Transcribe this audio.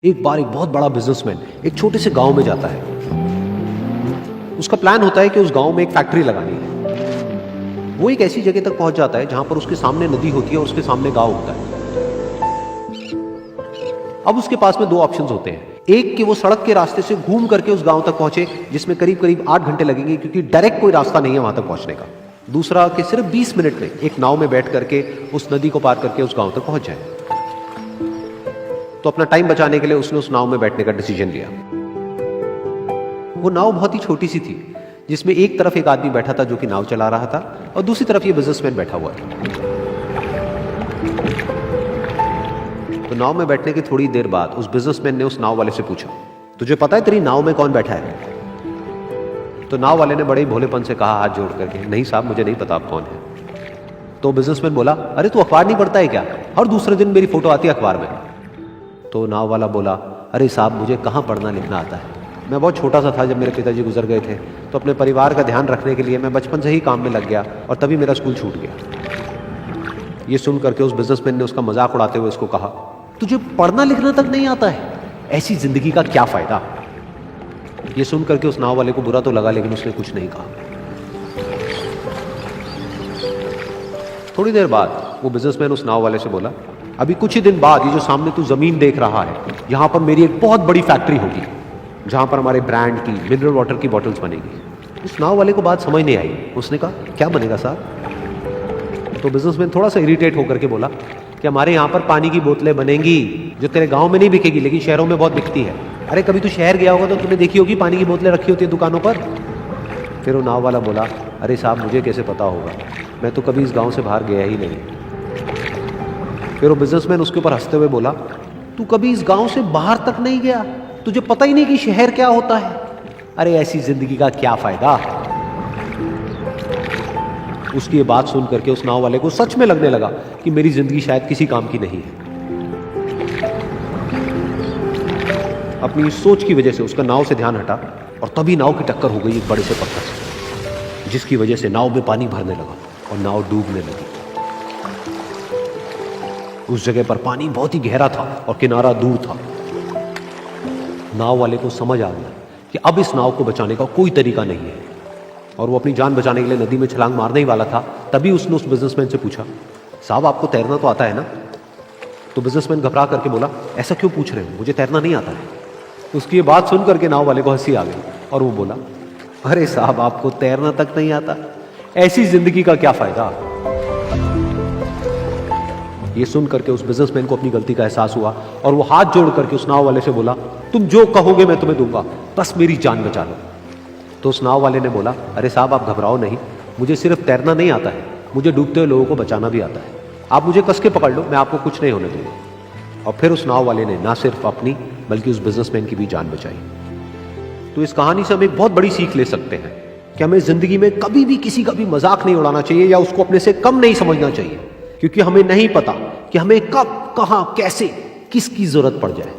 एक बार एक बहुत बड़ा बिजनेसमैन एक छोटे से गांव में जाता है। उसका प्लान होता है कि उस गांव में एक फैक्ट्री लगानी है। वो एक ऐसी जगह तक पहुंच जाता है जहां पर उसके सामने नदी होती है और उसके सामने गांव होता है। अब उसके पास में दो ऑप्शंस होते हैं, एक कि वो सड़क के रास्ते से घूम करके उस गांव तक पहुंचे जिसमें करीब करीब 8 घंटे लगेंगे क्योंकि डायरेक्ट कोई रास्ता नहीं है वहां तक पहुंचने का। दूसरा कि सिर्फ 20 मिनट में एक नाव में बैठ करके उस नदी को पार करके उस गांव तक पहुंच जाए। तो अपना टाइम बचाने के लिए उसने उस नाव में बैठने का डिसीजन लिया। वो नाव बहुत ही छोटी सी थी जिसमें एक तरफ एक आदमी बैठा था जो कि नाव चला रहा था और दूसरी तरफ ये बिजनेसमैन बैठा हुआ था। तो नाव में बैठने की थोड़ी देर बाद उस बिजनेसमैन ने उस नाव वाले से पूछा, तुझे पता है तेरी नाव में कौन बैठा है? तो नाव वाले ने बड़े ही भोलेपन से कहा हाथ जोड़ करके, नहीं साहब मुझे नहीं पता आप कौन है। तो बिजनेसमैन बोला, अरे तू अखबार नहीं पढ़ता है क्या? हर दूसरे दिन मेरी फोटो आती है अखबार में। तो नाव वाला बोला, अरे साहब मुझे कहाँ पढ़ना लिखना आता है, मैं बहुत छोटा सा था जब मेरे पिताजी गुजर गए थे, तो अपने परिवार का ध्यान रखने के लिए मैं बचपन से ही काम में लग गया और तभी मेरा स्कूल छूट गया। ये सुन करके उस बिजनेसमैन ने उसका मजाक उड़ाते हुए उसको कहा, तुझे पढ़ना लिखना तक नहीं आता है, ऐसी जिंदगी का क्या फायदा? ये सुन करके उस नाव वाले को बुरा तो लगा लेकिन उसने कुछ नहीं कहा। थोड़ी देर बाद वो बिजनेसमैन उस नाव वाले से बोला, अभी कुछ ही दिन बाद ये जो सामने तू जमीन देख रहा है, यहां पर मेरी एक बहुत बड़ी फैक्ट्री होगी जहां पर हमारे ब्रांड की मिनरल वाटर की बॉटल्स बनेगी। उस नाव वाले को बात समझ नहीं आई। उसने कहा, क्या बनेगा साहब? तो बिजनेसमैन थोड़ा सा इरिटेट होकर के बोला कि हमारे यहाँ पर पानी की बोतलें बनेंगी जो तेरे गांव में नहीं बिकेगी लेकिन शहरों में बहुत बिकती है। अरे कभी तू शहर गया होगा तो तूने देखी होगी पानी की बोतलें रखी होती है दुकानों पर। फिर वो नाव वाला बोला, अरे साहब मुझे कैसे पता होगा, मैं तो कभी इस गाँव से बाहर गया ही नहीं। फिर वो बिजनेसमैन उसके ऊपर हंसते हुए बोला, तू कभी इस गांव से बाहर तक नहीं गया, तुझे पता ही नहीं कि शहर क्या होता है? अरे ऐसी जिंदगी का क्या फायदा? उसकी ये बात सुन करके उस नाव वाले को सच में लगने लगा कि मेरी जिंदगी शायद किसी काम की नहीं है। अपनी सोच की वजह से उसका नाव से ध्यान हटा और तभी नाव की टक्कर हो गई एक बड़े से पत्थर से, जिसकी वजह से नाव में पानी भरने लगा और नाव डूबने लगी। उस जगह पर पानी बहुत ही गहरा था और किनारा दूर था। नाव वाले को समझ आ गया कि अब इस नाव को बचाने का कोई तरीका नहीं है और वो अपनी जान बचाने के लिए नदी में छलांग मारने ही वाला था। तभी उसने उस बिजनेसमैन से पूछा, साहब आपको तैरना तो आता है ना? तो बिजनेसमैन घबरा करके बोला, ऐसा क्यों पूछ रहे हो, मुझे तैरना नहीं आता है। उसकी ये बात सुन करके नाव वाले को हंसी आ गई और वो बोला, अरे साहब आपको तैरना तक नहीं आता, ऐसी जिंदगी का क्या फायदा? ये सुन करके उस बिजनेसमैन को अपनी गलती का एहसास हुआ और वो हाथ जोड़ करके उस नाव वाले से बोला, तुम जो कहोगे मैं तुम्हें दूंगा, बस मेरी जान बचा लो। तो उस नाव वाले ने बोला, अरे साहब आप घबराओ नहीं, मुझे सिर्फ तैरना नहीं आता है, मुझे डूबते हुए लोगों को बचाना भी आता है। आप मुझे कस के पकड़ लो, मैं आपको कुछ नहीं होने दूंगा। और फिर उस नाव वाले ने ना सिर्फ अपनी बल्कि उस बिजनेसमैन की भी जान बचाई। तो इस कहानी से हम एक बहुत बड़ी सीख ले सकते हैं कि हमें जिंदगी में कभी भी किसी का भी मजाक नहीं उड़ाना चाहिए या उसको अपने से कम नहीं समझना चाहिए, क्योंकि हमें नहीं पता कि हमें कब, कहां, कैसे, किसकी जरूरत पड़ जाए।